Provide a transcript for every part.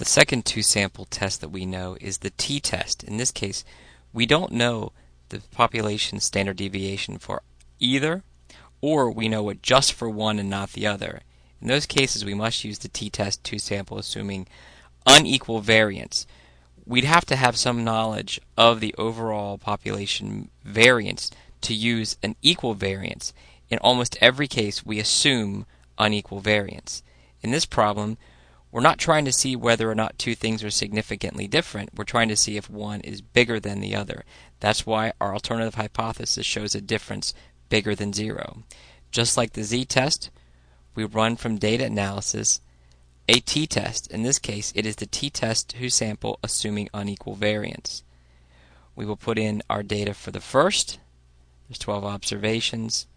The second two-sample test that we know is the t-test. In this case, we don't know the population standard deviation for either, or we know it just for one and not the other. In those cases, we must use the t-test two-sample assuming unequal variance. We'd have to have some knowledge of the overall population variance to use an equal variance. In almost every case, we assume unequal variance. In this problem, we're not trying to see whether or not two things are significantly different. We're trying to see if one is bigger than the other. That's why our alternative hypothesis shows a difference bigger than 0. Just like the z-test, we run from data analysis a t-test. In this case, it is the t-test two-sample assuming unequal variance. We will put in our data for the first, there's 12 observations,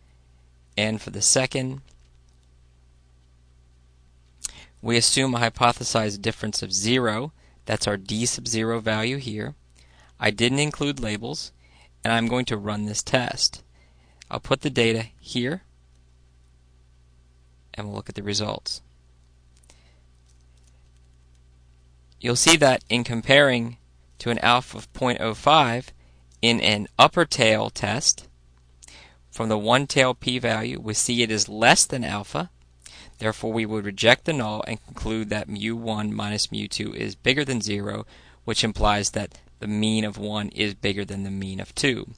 and for the second, we assume a hypothesized difference of 0. That's our d sub 0 value here. I didn't include labels, and I'm going to run this test. I'll put the data here, and we'll look at the results. You'll see that in comparing to an alpha of 0.05 in an upper tail test, from the one-tail p-value, we see it is less than alpha. Therefore, we would reject the null and conclude that mu1 minus mu2 is bigger than 0, which implies that the mean of 1 is bigger than the mean of 2.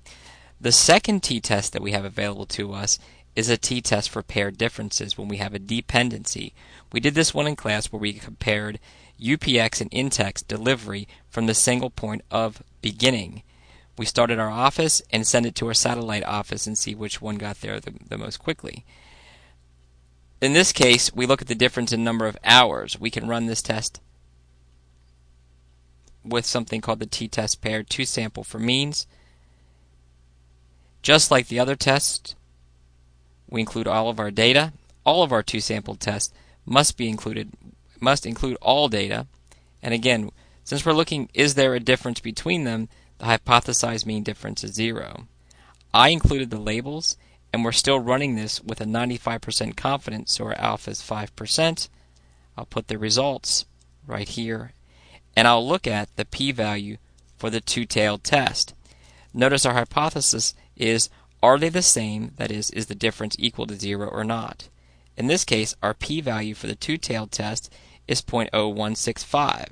The second t-test that we have available to us is a t-test for paired differences when we have a dependency. We did this one in class where we compared UPX and INTEX delivery from the single point of beginning. We start at our office and send it to our satellite office and see which one got there the most quickly. In this case, we look at the difference in number of hours. We can run this test with something called the t-test paired two-sample for means. Just like the other tests, we include all of our data. All of our two-sample tests must include all data. And again, since we're looking, is there a difference between them, the hypothesized mean difference is 0. I included the labels, and we're still running this with a 95% confidence, so our alpha is 5%. I'll put the results right here, and I'll look at the p-value for the two-tailed test. Notice our hypothesis is, are they the same? That is the difference equal to 0 or not? In this case, our p-value for the two-tailed test is 0.0165.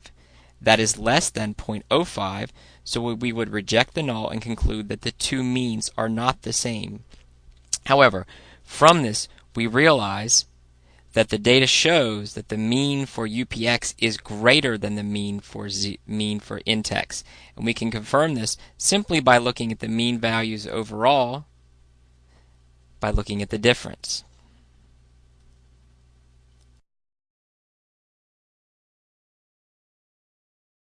That is less than 0.05, so we would reject the null and conclude that the two means are not the same. However, from this, we realize that the data shows that the mean for UPX is greater than the mean for INTEX. And we can confirm this simply by looking at the mean values overall by looking at the difference.